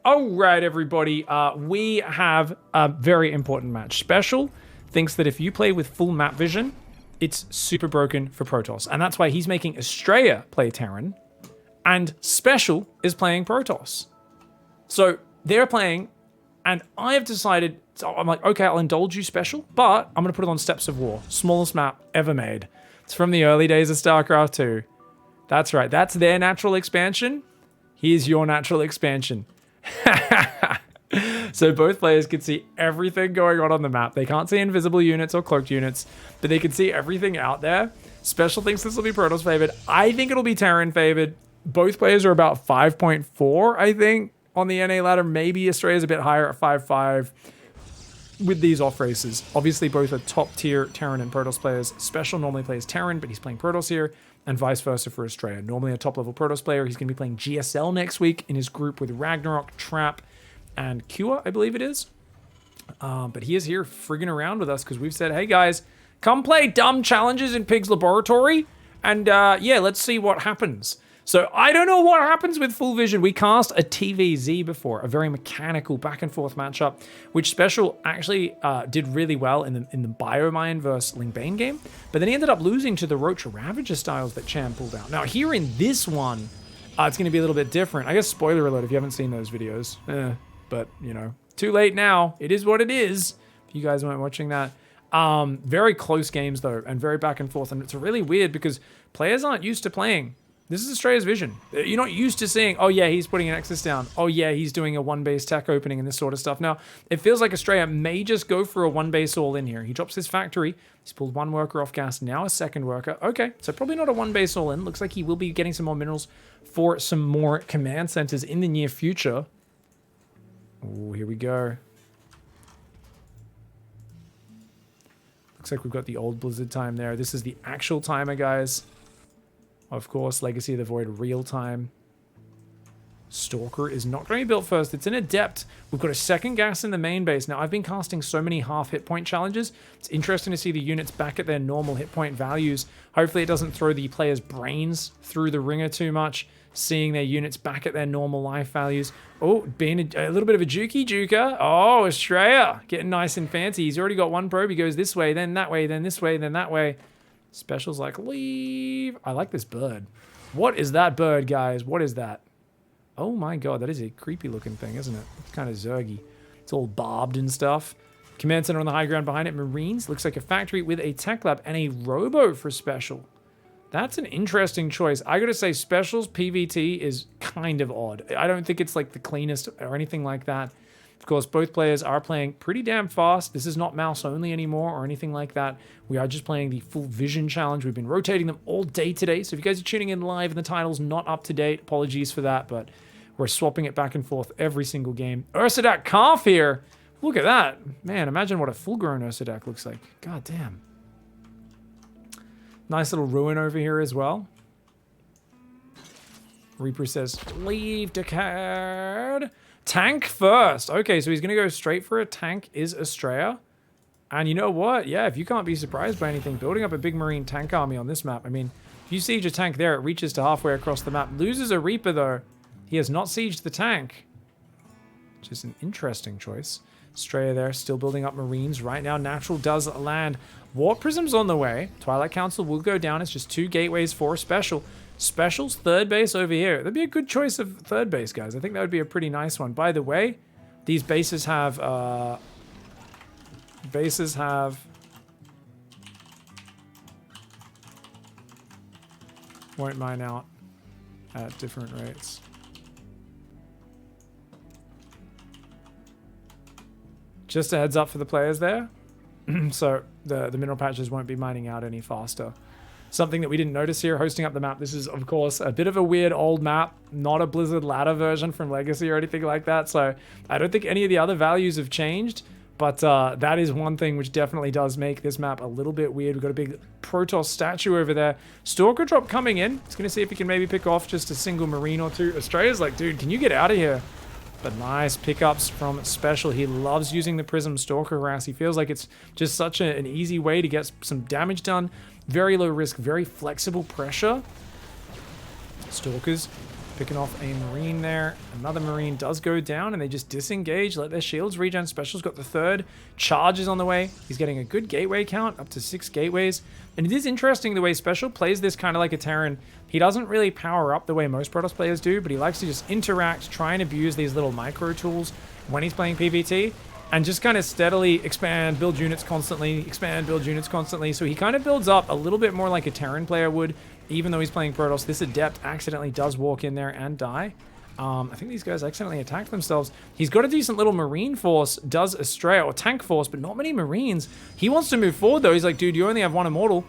All right, everybody. We have a very important match. Special thinks that if you play with full map vision, it's super broken for Protoss. And that's why he's making Estrella play Terran, and Special is playing Protoss. So they're playing, and I have decided, so I'm like, okay, I'll indulge you, Special, but I'm going to put it on Steps of War. Smallest map ever made. It's from the early days of StarCraft 2. That's right. That's their natural expansion. Here's your natural expansion. So both players can see everything going on the map. They can't see invisible units or cloaked units, but they can see everything out there. Special thinks this will be Protoss favored. I think it'll be Terran favored. Both players are about 5.4, I think, on the NA ladder. Maybe Australia's a bit higher at 5.5 with these off races. Obviously, both are top tier Terran and Protoss players. Special normally plays Terran, but he's playing Protoss here, and vice versa for Australia. Normally a top level Protoss player. He's going to be playing GSL next week in his group with Ragnarok, Trap, and Kua, I believe it is. But he is here frigging around with us because we've said, hey guys, come play dumb challenges in Pig's Laboratory, and yeah, let's see what happens. So I don't know what happens with full vision. We cast a TVZ before, a very mechanical back and forth matchup, which Special actually did really well in the Biomine versus Lingbane game, but then he ended up losing to the Roach Ravager styles that Chan pulled out. Now here in this one, it's going to be a little bit different. I guess spoiler alert if you haven't seen those videos, but you know, too late now. It is what it is. If you guys weren't watching that. Very close games though, and very back and forth, and it's really weird because players aren't used to playing. This is Australia's vision. You're not used to seeing, oh yeah, he's putting an Nexus down. Oh yeah, he's doing a one base tech opening and this sort of stuff. Now, it feels like Australia may just go for a one base all in here. He drops his factory. He's pulled one worker off gas, now a second worker. Okay, so probably not a one base all in. Looks like he will be getting some more minerals for some more command centers in the near future. Oh, here we go. Looks like we've got the old Blizzard time there. This is the actual timer, guys. Of course, Legacy of the Void real time. Stalker is not going to be built first. It's an Adept. We've got a second gas in the main base. Now, I've been casting so many half hit point challenges. It's interesting to see the units back at their normal hit point values. Hopefully, it doesn't throw the players' brains through the ringer too much, seeing their units back at their normal life values. Oh, being a little bit of a juker. Oh, Australia getting nice and fancy. He's already got one probe. He goes this way, then that way, then this way, then that way. Special's like, leave. I like this bird. What is that bird, guys? What is that? Oh my god, that is a creepy looking thing, isn't it? It's kind of zergy. It's all barbed and stuff. Command center on the high ground behind it. Marines. Looks like a factory with a tech lab and a robo for Special. That's an interesting choice. I gotta say, Special's PVT is kind of odd. I don't think it's like the cleanest or anything like that. Of course, both players are playing pretty damn fast. This is not mouse only anymore or anything like that. We are just playing the full vision challenge. We've been rotating them all day today. So if you guys are tuning in live and the title's not up to date, apologies for that, but we're swapping it back and forth every single game. Ursadak Calf here. Look at that. Man, imagine what a full-grown Ursadak looks like. God damn. Nice little ruin over here as well. Reaper says, leave the card. Tank first. Okay, so he's going to go straight for a tank is Australia. And you know what? Yeah, if you can't be surprised by anything, building up a big marine tank army on this map. I mean, if you siege a tank there, it reaches to halfway across the map. Loses a Reaper, though. He has not sieged the tank, which is an interesting choice. Australia there, still building up marines. Right now, Natural does land. Warp Prism's on the way. Twilight Council will go down. It's just 2 gateways for Special. Special's third base over here. That'd be a good choice of third base, guys. I think that would be a pretty nice one. By the way, these bases have... won't mine out at different rates. Just a heads up for the players there. So the mineral patches won't be mining out any faster. Something that we didn't notice here, hosting up the map. This is, of course, a bit of a weird old map, not a Blizzard ladder version from Legacy or anything like that. So I don't think any of the other values have changed, but that is one thing which definitely does make this map a little bit weird. We've got a big Protoss statue over there. Stalker drop coming in. It's going to see if he can maybe pick off just a single marine or two. Australia's like, dude, can you get out of here? But nice pickups from Special. He loves using the Prism Stalker harass. He feels like it's just such an easy way to get some damage done. Very low risk, very flexible pressure. Stalkers Picking off a Marine there. Another Marine does go down, and they just disengage, let their shields regen. Special's got the third. Charges on the way. He's getting a good gateway count, up to 6 gateways. And it is interesting the way Special plays this kind of like a Terran. He doesn't really power up the way most Protoss players do, but he likes to just interact, try and abuse these little micro tools when he's playing PvT, and just kind of steadily expand, build units constantly, expand, build units constantly. So he kind of builds up a little bit more like a Terran player would, even though he's playing Protoss. This Adept accidentally does walk in there and die. I think these guys accidentally attacked themselves. He's got a decent little Marine force, does Estrella, or tank force, but not many Marines. He wants to move forward, though. He's like, dude, you only have 1 Immortal.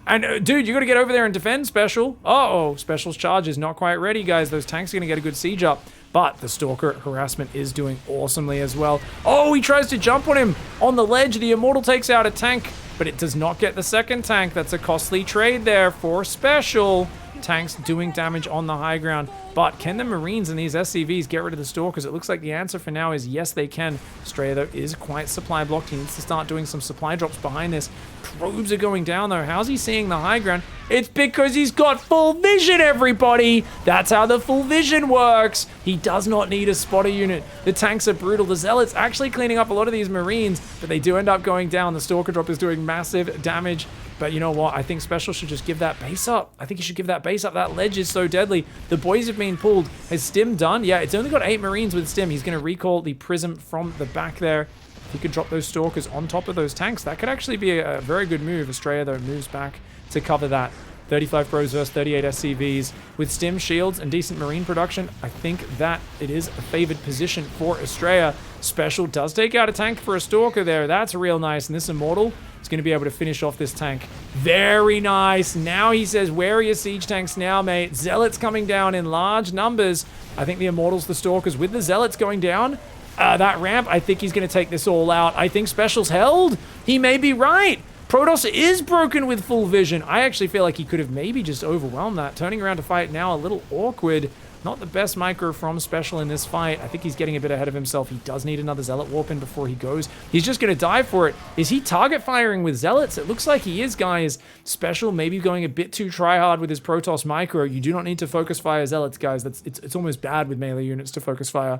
And, dude, you got to get over there and defend, Special. Uh-oh, Special's charge is not quite ready, guys. Those tanks are going to get a good siege up. But the Stalker harassment is doing awesomely as well. Oh, he tries to jump on him on the ledge. The Immortal takes out a tank, but it does not get the second tank. That's a costly trade there for Special. Tanks doing damage on the high ground. But can the Marines and these SCVs get rid of the Stalkers? It looks like the answer for now is yes, they can. Estrella, though, is quite supply blocked. He needs to start doing some supply drops behind this. Probes are going down, though. How's he seeing the high ground? It's because he's got full vision, everybody! That's how the full vision works! He does not need a spotter unit. The tanks are brutal. The Zealots actually cleaning up a lot of these Marines, but they do end up going down. The Stalker drop is doing massive damage. But you know what? I think Special should just give that base up. I think he should give that base up. That ledge is so deadly. The boys have been pulled. Has Stim done? Yeah, it's only got 8 Marines with Stim. He's going to recall the Prism from the back there. If he could drop those Stalkers on top of those tanks, that could actually be a very good move. Estrella, though, moves back to cover that. 35 pros versus 38 SCVs. With Stim shields and decent Marine production, I think that it is a favored position for Estrella. Special does take out a tank for a Stalker there. That's real nice. And this Immortal is going to be able to finish off this tank. Very nice. Now he says, where are your siege tanks now, mate? Zealots coming down in large numbers. I think the Immortals, the Stalkers, with the Zealots going down, that ramp, I think he's going to take this all out. I think Special's held. He may be right. Protoss is broken with full vision. I actually feel like he could have maybe just overwhelmed that. Turning around to fight now, a little awkward. Not the best micro from Special in this fight. I think he's getting a bit ahead of himself. He does need another Zealot warp in before he goes. He's just going to dive for it. Is he target firing with Zealots? It looks like he is, guys. Special maybe going a bit too try-hard with his Protoss micro. You do not need to focus fire Zealots, guys. It's almost bad with melee units to focus fire.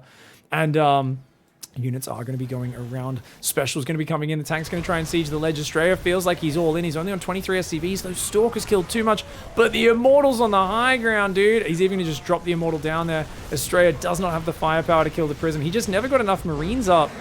And, units are going to be going around. Special's going to be coming in. The tank's going to try and siege the ledge. Estrella feels like he's all in. He's only on 23 SCVs. Those Stalkers killed too much. But the Immortal's on the high ground, dude. He's even going to just drop the Immortal down there. Estrella does not have the firepower to kill the Prism. He just never got enough Marines up.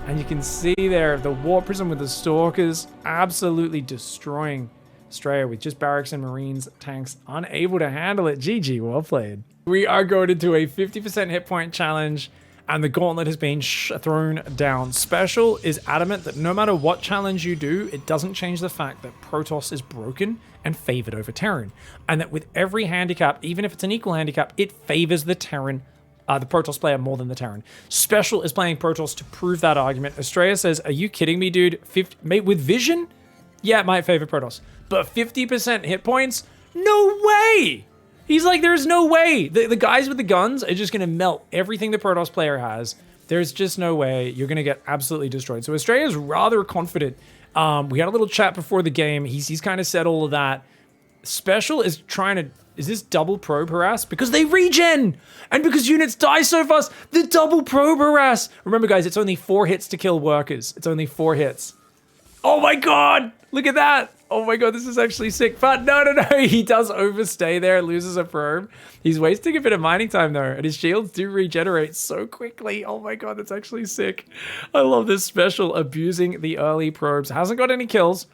And you can see there the Warp Prism with the Stalkers absolutely destroying Estrella with just barracks and Marines. Tanks unable to handle it. GG, well played. We are going into a 50% hit point challenge. And the gauntlet has been thrown down. Special is adamant that no matter what challenge you do, it doesn't change the fact that Protoss is broken and favored over Terran. And that with every handicap, even if it's an equal handicap, it favors the Terran, the Protoss player more than the Terran. Special is playing Protoss to prove that argument. Estrella says, are you kidding me, dude? Mate, with vision? Yeah, it might favor Protoss. But 50% hit points? No way! He's like, there's no way. The guys with the guns are just going to melt everything the Protoss player has. There's just no way. You're going to get absolutely destroyed. So Estrella's rather confident. We had a little chat before the game. He's kind of said all of that. Special is trying to... Is this double probe harass? Because they regen! And because units die so fast, the double probe harass! Remember, guys, it's only 4 hits to kill workers. It's only 4 hits. Oh my god! Look at that! Oh my god, this is actually sick. But no, he does overstay there, loses a probe. He's wasting a bit of mining time though, and his shields do regenerate so quickly. Oh my god, that's actually sick. I love this Special abusing the early probes. Hasn't got any kills,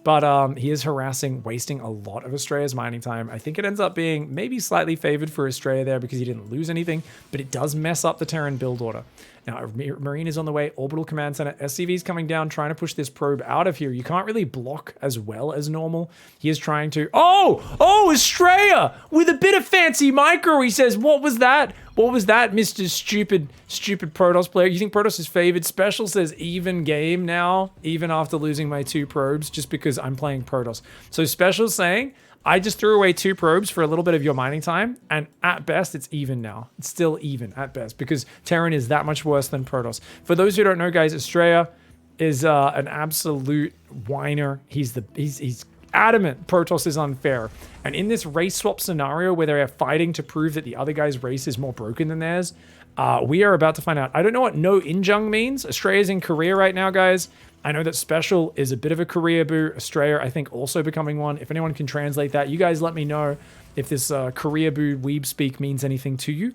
but he is harassing, wasting a lot of Estrella's mining time. I think it ends up being maybe slightly favored for Estrella there because he didn't lose anything, but it does mess up the Terran build order. Now, a Marine is on the way, Orbital Command Center, SCV's coming down, trying to push this probe out of here. You can't really block as well as normal. He is trying to... Oh, Estrella! With a bit of fancy micro, he says, what was that? What was that, Mr. Stupid Protoss player? You think Protoss is favored? Special says even game now, even after losing my 2 probes, just because I'm playing Protoss. So Special's saying... I just threw away 2 probes for a little bit of your mining time, and at best, it's even now. It's still even at best, because Terran is that much worse than Protoss. For those who don't know, guys, Estrella is an absolute whiner. He's adamant Protoss is unfair. And in this race swap scenario where they are fighting to prove that the other guy's race is more broken than theirs, we are about to find out. I don't know what no Injung means. Australia's in Korea right now, guys. I know that Special is a bit of a Korea boo. Australia, I think, also becoming one. If anyone can translate that, you guys let me know if this Korea boo weeb speak means anything to you.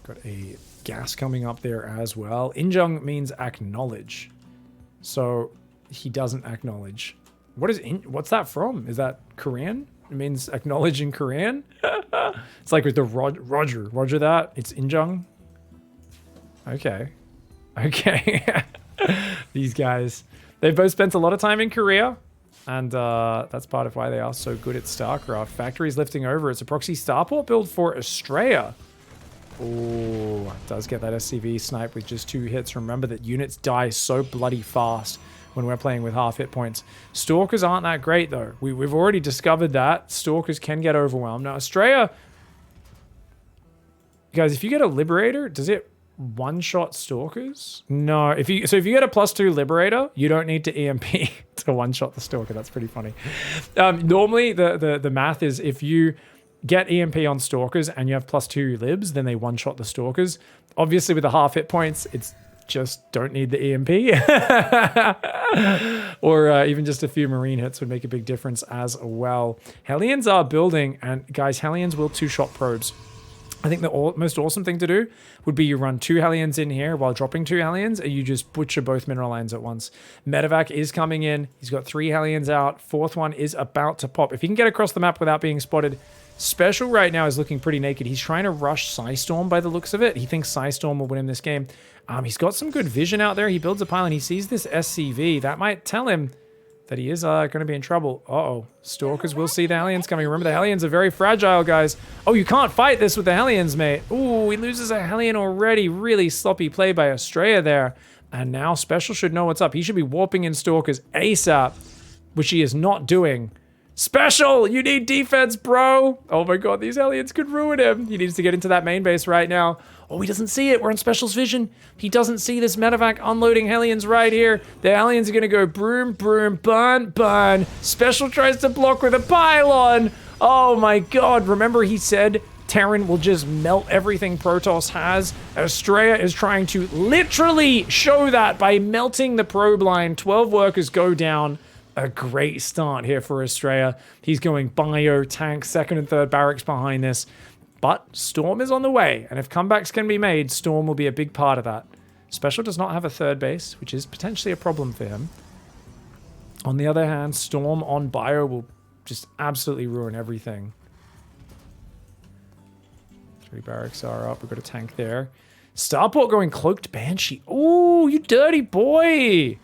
Got a gas coming up there as well. Injung means acknowledge. So he doesn't acknowledge. What's that from? Is that Korean? It means acknowledge in Korean? It's like with the Roger that. It's Injung. Okay. Okay. These guys. They've both spent a lot of time in Korea. And that's part of why they are so good at StarCraft. Factory's lifting over. It's a proxy starport build for Australia. Oh, does get that SCV snipe with just 2 hits. Remember that units die so bloody fast when we're playing with half hit points. Stalkers aren't that great, though. We've already discovered that. Stalkers can get overwhelmed. Now, Australia... Guys, if you get a Liberator, does it one-shot Stalkers? No. If you get a +2 Liberator, you don't need to EMP to one-shot the Stalker. That's pretty funny. Normally, the math is if you get EMP on Stalkers and you have +2 libs, then they one-shot the Stalkers. Obviously, with the half hit points, it's just don't need the EMP. Or even just a few Marine hits would make a big difference as well. Hellions are building, and guys, Hellions will 2-shot probes. I think the most awesome thing to do would be you run 2 Hellions in here while dropping 2 Hellions, and you just butcher both mineral lines at once. Medevac is coming in. He's got 3 Hellions out. 4th one is about to pop. If he can get across the map without being spotted, Special right now is looking pretty naked. He's trying to rush Psystorm by the looks of it. He thinks Psystorm will win him this game. He's got some good vision out there. He builds a pylon. He sees this SCV. That might tell him that he is going to be in trouble. Uh-oh. Stalkers will see the Hellions coming. Remember, the Hellions are very fragile, guys. Oh, you can't fight this with the Hellions, mate. Ooh, he loses a Hellion already. Really sloppy play by Australia there. And now Special should know what's up. He should be warping in Stalkers ASAP, which he is not doing. Special, you need defense, bro. Oh my god, these Hellions could ruin him. He needs to get into that main base right now. Oh, he doesn't see it. We're in Special's vision. He doesn't see this medevac unloading Hellions right here. The Hellions are going to go broom, broom, burn, burn. Special tries to block with a pylon. Oh my god. Remember he said Terran will just melt everything Protoss has? Australia is trying to literally show that by melting the probe line. 12 workers go down. A great start here for Australia. He's going bio, tank, 2nd and 3rd barracks behind this. But Storm is on the way, and if comebacks can be made, Storm will be a big part of that. Special does not have a 3rd base, which is potentially a problem for him. On the other hand, Storm on bio will just absolutely ruin everything. 3 barracks are up. We've got a tank there. Starport going Cloaked Banshee. Ooh, you dirty boy!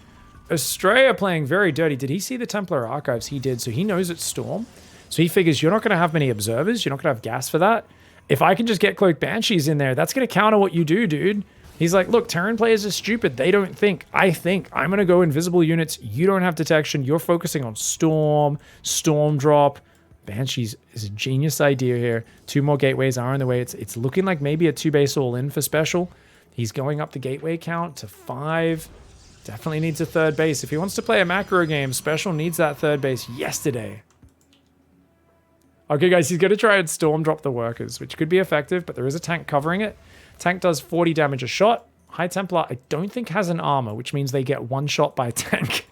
Australia playing very dirty. Did he see the Templar archives? He did, so he knows it's Storm. So he figures you're not going to have many observers. You're not going to have gas for that. If I can just get Cloaked Banshees in there, that's going to counter what you do, dude. He's like, look, Terran players are stupid. They don't think. I think. I'm going to go invisible units. You don't have detection. You're focusing on Storm, Storm Drop. Banshees is a genius idea here. 2 more gateways are in the way. It's looking like maybe a 2-base all-in for Special. He's going up the gateway count to 5. Definitely needs a 3rd base. If he wants to play a macro game, Special needs that 3rd base yesterday. Okay, guys, he's going to try and Storm Drop the workers, which could be effective, but there is a tank covering it. Tank does 40 damage a shot. High Templar, I don't think has an armor, which means they get 1 shot by a tank.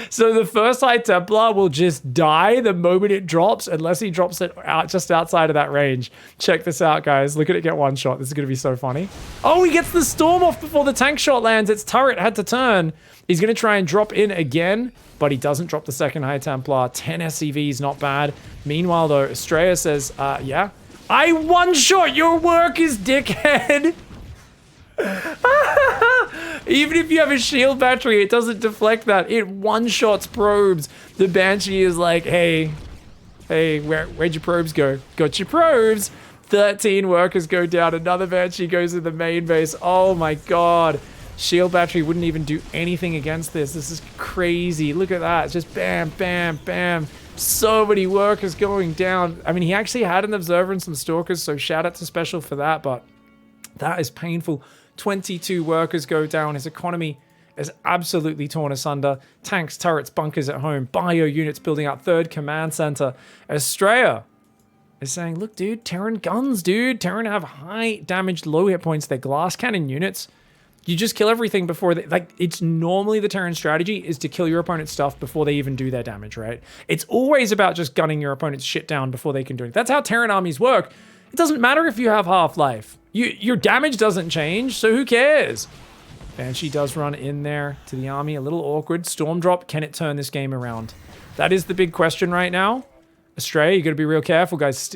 So the first High Templar will just die the moment it drops, unless he drops it out just outside of that range. Check this out, guys. Look at it get 1 shot. This is going to be so funny. Oh, he gets the Storm off before the tank shot lands. Its turret had to turn. He's going to try and drop in again, but he doesn't drop the 2nd High Templar. 10 SCVs, not bad. Meanwhile, though, Australia says, yeah, I one-shot your workers, dickhead. Even if you have a shield battery, it doesn't deflect that. It one-shots probes. The Banshee is like, hey, where'd your probes go? Got your probes. 13 workers go down. Another Banshee goes to the main base. Oh my god. Shield battery wouldn't even do anything against this. This is crazy. Look at that. It's just bam, bam, bam. So many workers going down. I mean, he actually had an observer and some stalkers, so shout out to Special for that, but that is painful. 22 workers go down. His economy is absolutely torn asunder. Tanks, turrets, bunkers at home. Bio units building out third command center. Estrella is saying, look, dude, Terran guns, dude. Terran have high damage, low hit points. They're glass cannon units. You just kill everything before they, like, it's normally the Terran strategy is to kill your opponent's stuff before they even do their damage, right? It's always about just gunning your opponent's shit down before they can do it. That's how Terran armies work. It doesn't matter if you have half-life. Your damage doesn't change, so who cares? Banshee does run in there to the army. A little awkward. Storm drop. Can it turn this game around? That is the big question right now. Estrella, you got to be real careful, guys.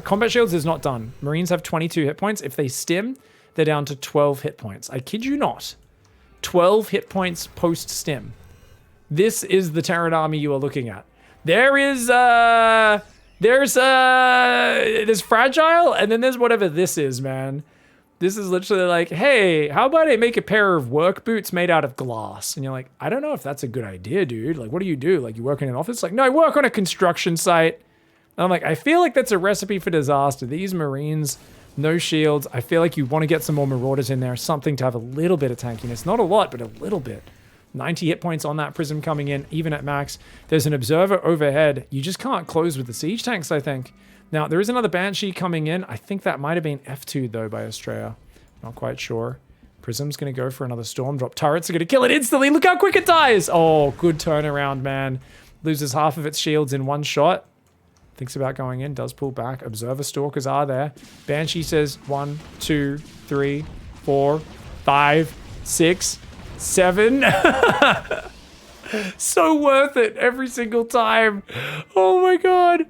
Combat shields is not done. Marines have 22 hit points. If they stim, they're down to 12 hit points. I kid you not. 12 hit points post-stim. This is the Terran army you are looking at. There's fragile, and then there's whatever this is, man. This is literally like, hey, how about I make a pair of work boots made out of glass? And you're like, I don't know if that's a good idea, dude. Like, what do you do? Like, you work in an office? Like, no, I work on a construction site. And I'm like, I feel like that's a recipe for disaster. These Marines, no shields. I feel like you want to get some more Marauders in there. Something to have a little bit of tankiness. Not a lot, but a little bit. 90 hit points on that Prism coming in, even at max. There's an Observer overhead. You just can't close with the siege tanks, I think. Now, there is another Banshee coming in. I think that might have been F2'd, though, by Estrella. Not quite sure. Prism's going to go for another Storm Drop. Turrets are going to kill it instantly. Look how quick it dies. Oh, good turnaround, man. Loses half of its shields in one shot. Thinks about going in. Does pull back. Observer Stalkers are there. Banshee says 1, 2, 3, 4, 5, 6, 7. So worth it every single time. Oh my god.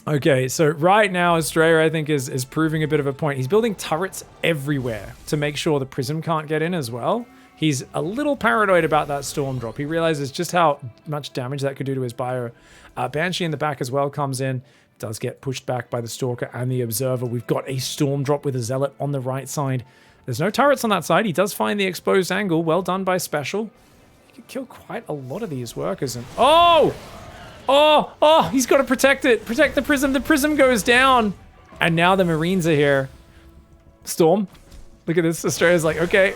Okay, so right now Estrella, I think, is proving a bit of a point. He's building turrets everywhere to make sure the Prism can't get in as well. He's a little paranoid about that Storm Drop. He realizes just how much damage that could do to his bio. Banshee in the back as well comes in. Does get pushed back by the Stalker and the Observer. We've got a Storm Drop with a Zealot on the right side. There's no turrets on that side. He does find the exposed angle. Well done by Special. He could kill quite a lot of these workers. And oh! Oh, he's got to protect it. Protect the Prism. The Prism goes down. And now the Marines are here. Storm. Look at this. Australia's like, okay.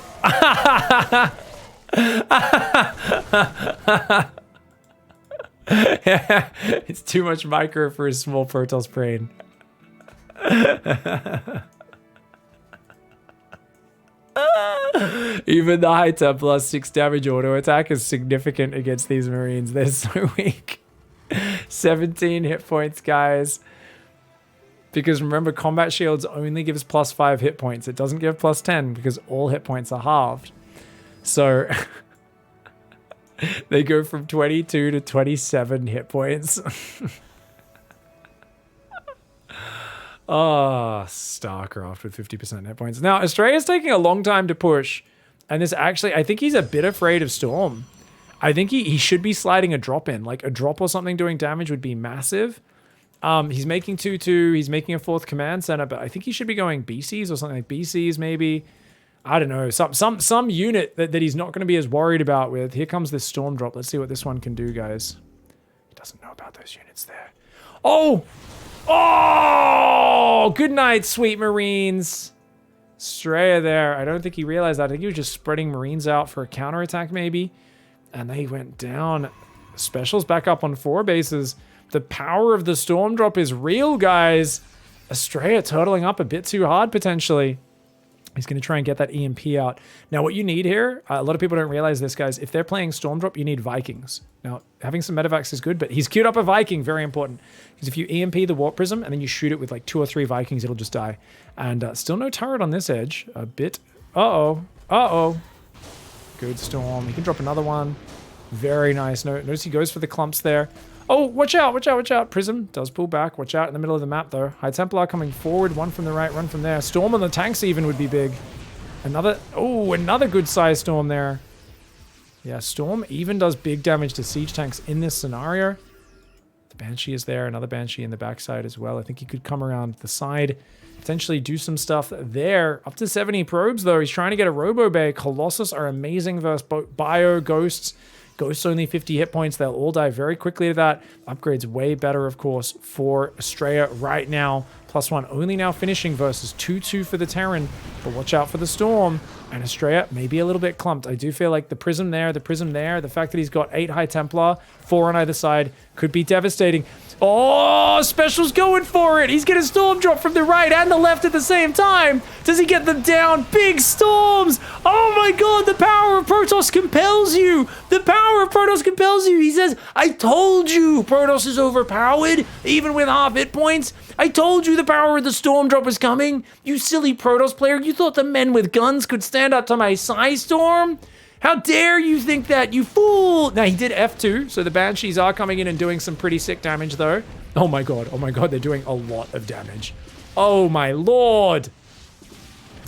It's too much micro for a small Protoss brain. Even the high Templar 6 damage auto attack is significant against these Marines. They're so weak. 17 hit points, guys. Because remember, combat shields only gives +5 hit points. It doesn't give +10 because all hit points are halved. So they go from 22 to 27 hit points. Oh, StarCraft with 50% hit points. Now, Australia's taking a long time to push. And this actually, I think he's a bit afraid of Storm. I think he should be sliding a drop in. Like a drop or something doing damage would be massive. He's making 2-2. He's making a 4th command center, but I think he should be going BCs or something like BCs maybe. I don't know. Some unit that he's not going to be as worried about with. Here comes this Storm Drop. Let's see what this one can do, guys. He doesn't know about those units there. Oh! Oh! Good night, sweet Marines. Estrella there. I don't think he realized that. I think he was just spreading Marines out for a counterattack maybe. And they went down. Specials back up on 4 bases. The power of the Storm Drop is real, guys. Estrella turtling up a bit too hard, potentially. He's going to try and get that EMP out. Now, what you need here, a lot of people don't realize this, guys. If they're playing Storm Drop, you need Vikings. Now, having some Maphacks is good, but he's queued up a Viking. Very important. Because if you EMP the Warp Prism and then you shoot it with like 2 or 3 Vikings, it'll just die. And still no turret on this edge. A bit. Uh-oh. Uh-oh. Good Storm. He can drop another one. Very nice. Notice he goes for the clumps there. Oh, watch out, watch out, watch out. Prism does pull back. Watch out in the middle of the map, though. High Templar coming forward. One from the right, one from there. Storm on the tanks even would be big. Another good size Storm there. Yeah, Storm even does big damage to siege tanks in this scenario. The Banshee is there. Another Banshee in the backside as well. I think he could come around the side. Potentially do some stuff there. Up to 70 probes, though. He's trying to get a Robo Bay. Colossus are amazing versus Bio, Ghosts. Ghosts only 50 hit points. They'll all die very quickly to that. Upgrade's way better, of course, for Estrella right now. +1 only now finishing versus 2-2 for the Terran. But watch out for the Storm. And Estrella, maybe a little bit clumped. I do feel like the Prism there, the fact that he's got 8 High Templar, 4 on either side, could be devastating. Oh, Special's going for it. He's getting Storm Drop from the right and the left at the same time. Does he get them down? Big storms. Oh my god, the power of Protoss compels you. The power of Protoss compels you. He says, I told you Protoss is overpowered, even with half hit points. I told you the power of the Storm Drop was coming. You silly Protoss player. You thought the men with guns could stand up to my Psy Storm? How dare you think that, you fool! Now, he did F2, so the Banshees are coming in and doing some pretty sick damage, though. Oh my god, they're doing a lot of damage. Oh my lord!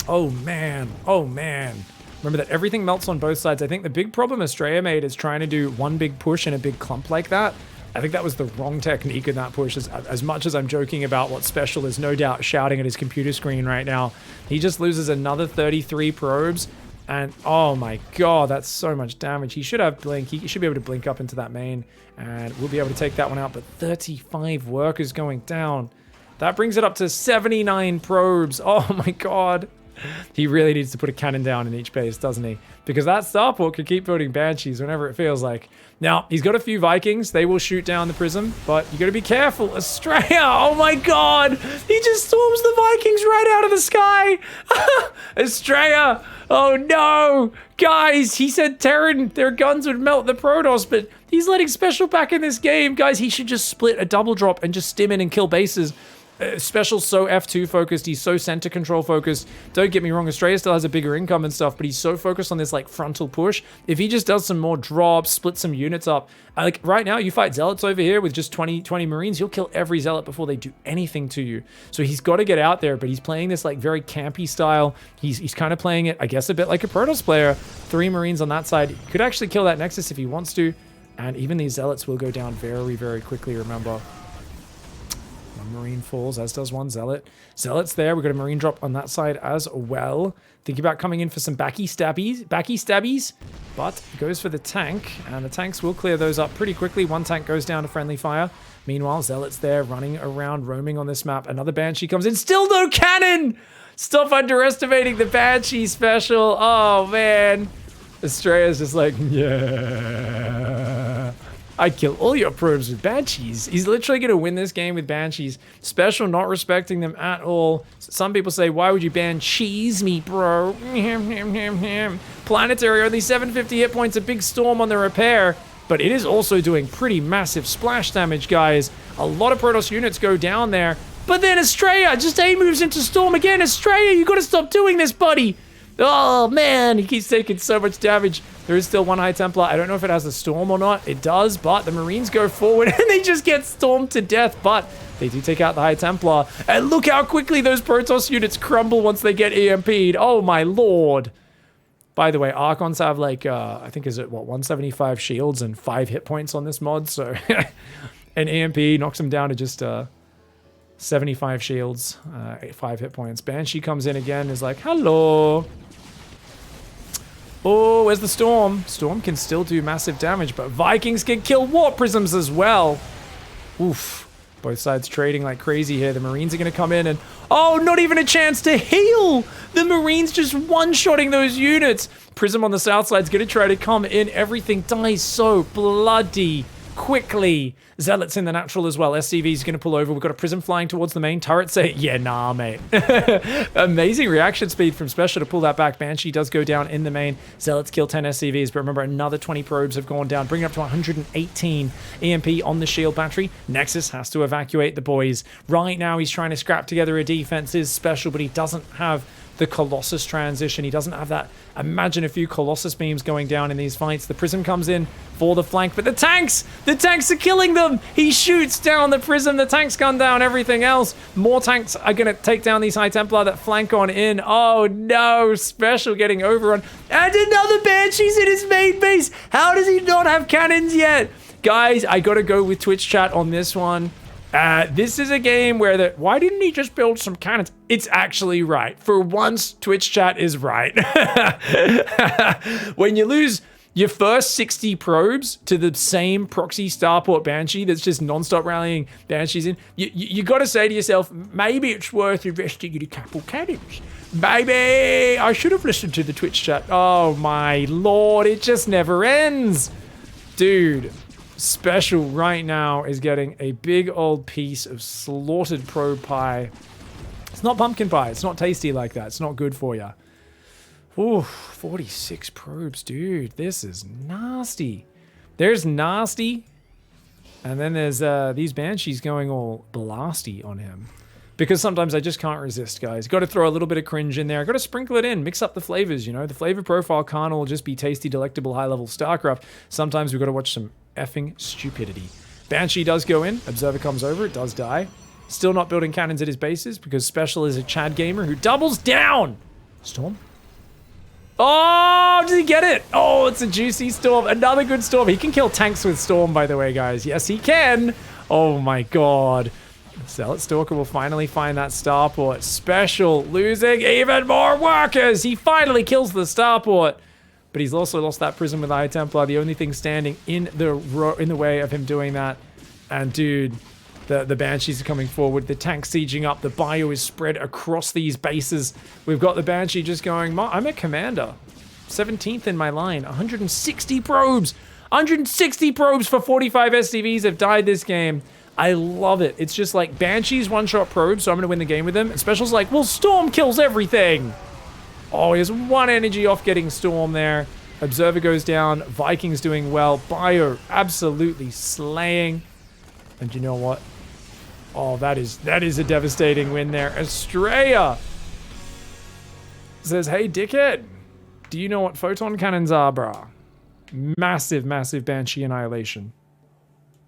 Oh man, oh man. Remember that everything melts on both sides. I think the big problem Estrella made is trying to do one big push and a big clump like that. I think that was the wrong technique in that push. As much as I'm joking about what Special is no doubt shouting at his computer screen right now, he just loses another 33 probes. And oh my god, that's so much damage. He should have blink. He should be able to blink up into that main, and we'll be able to take that one out. But 35 workers going down. That brings it up to 79 probes. Oh my god. He really needs to put a cannon down in each base, doesn't he? Because that starport could keep building Banshees whenever it feels like. Now, he's got a few Vikings. They will shoot down the Prism, but you got to be careful. Estrella, oh my god. He just storms the Vikings right out of the sky. Estrella, oh no. Guys, he said Terran, their guns would melt the Protoss, but he's letting Special back in this game. Guys, he should just split a double drop and just stim in and kill bases. Special's so F2 focused, he's so center control focused. Don't get me wrong, Estrella still has a bigger income and stuff, but he's so focused on this like frontal push. If he just does some more drops, split some units up, like right now you fight Zealots over here with just 20 Marines, you'll kill every Zealot before they do anything to you. So he's got to get out there, but he's playing this like very campy style. He's kind of playing it, I guess, a bit like a Protoss player. 3 Marines on that side. He could actually kill that Nexus if he wants to, and even these Zealots will go down very, very quickly, remember. Marine falls, as does one Zealot. Zealot's there. We've got a Marine drop on that side as well. Thinking about coming in for some backy stabbies, but goes for the tank, and the tanks will clear those up pretty quickly. One tank goes down to friendly fire. Meanwhile, Zealot's there running around, roaming on this map. Another Banshee comes in. Still no cannon! Stop underestimating the Banshee Special. Oh, man. Estrella's just like, yeah. I'd kill all your probes with Banshees. He's literally going to win this game with Banshees. Special not respecting them at all. Some people say, why would you Banshees me, bro? Planetary, only 750 hit points, a big storm on the repair. But it is also doing pretty massive splash damage, guys. A lot of Protoss units go down there. But then Estrella just A moves into storm again. Estrella, you got to stop doing this, buddy. Oh, man, he keeps taking so much damage. There is still one High Templar. I don't know if it has a storm or not. It does, but the Marines go forward and they just get stormed to death. But they do take out the High Templar. And look how quickly those Protoss units crumble once they get EMP'd. Oh, my lord. By the way, Archons have like, I think is it, what, 175 shields and 5 hit points on this mod. So an EMP knocks them down to just 75 shields, 5 hit points. Banshee comes in again, is like, hello. Oh, where's the Storm? Storm can still do massive damage, but Vikings can kill Warp Prisms as well. Oof. Both sides trading like crazy here. The Marines are going to come in and... Oh, not even a chance to heal! The Marines just one-shotting those units. Prism on the south side is going to try to come in. Everything dies so bloody quickly. Zealots in the natural as well. SCV is going to pull over. We've got a Prism flying towards the main turret. Say, yeah, nah, mate. Amazing reaction speed from Special to pull that back. Banshee does go down in the main. Zealots kill 10 SCVs, but remember, another 20 probes have gone down, bringing up to 118 EMP on the shield battery. Nexus has to evacuate the boys. Right now, he's trying to scrap together a defense. Is Special, but he doesn't have the Colossus transition. He doesn't have that. Imagine a few Colossus beams going down in these fights. The Prism comes in for the flank, but the tanks are killing them. He shoots down the Prism. The tanks gun down everything else. More tanks are going to take down these High Templar that flank on in. Oh no, Special getting overrun. And another Banshee's in his main base. How does he not have cannons yet? Guys, I got to go with Twitch chat on this one. This is a game where why didn't he just build some cannons? It's actually right. For once, Twitch chat is right. When you lose Your first 60 probes to the same proxy starport Banshee that's just non-stop rallying Banshees in. You got to say to yourself, maybe it's worth investing in a couple cannons. Maybe I should have listened to the Twitch chat. Oh my lord, it just never ends. Dude, Special right now is getting a big old piece of slaughtered probe pie. It's not pumpkin pie. It's not tasty like that. It's not good for you. Ooh, 46 probes, dude. This is nasty. There's nasty. And then there's these Banshees going all blasty on him. Because sometimes I just can't resist, guys. Got to throw a little bit of cringe in there. Got to sprinkle it in. Mix up the flavors, you know. The flavor profile can't all just be tasty, delectable, high-level StarCraft. Sometimes we've got to watch some effing stupidity. Banshee does go in. Observer comes over. It does die. Still not building cannons at his bases because Special is a Chad gamer who doubles down. Storm? Oh, did he get it? Oh, it's a juicy Storm. Another good Storm. He can kill tanks with Storm, by the way, guys. Yes, he can. Oh, my God. Zealot Stalker will finally find that starport. Special losing even more workers. He finally kills the starport. But he's also lost that prison with Eye Templar. The only thing standing in the way of him doing that. And dude, the Banshees are coming forward. The tank's sieging up. The bio is spread across these bases. We've got the Banshee just going, I'm a commander. 17th in my line. 160 probes. 160 probes for 45 SCVs have died this game. I love it. It's just like Banshee's one-shot probes, so I'm going to win the game with them. And Special's like, well, Storm kills everything. Oh, he has one energy off getting Storm there. Observer goes down. Vikings doing well. Bio absolutely slaying. And you know what? Oh, that is a devastating win there. Estrella says, hey, dickhead, do you know what photon cannons are, brah? Massive, massive Banshee annihilation.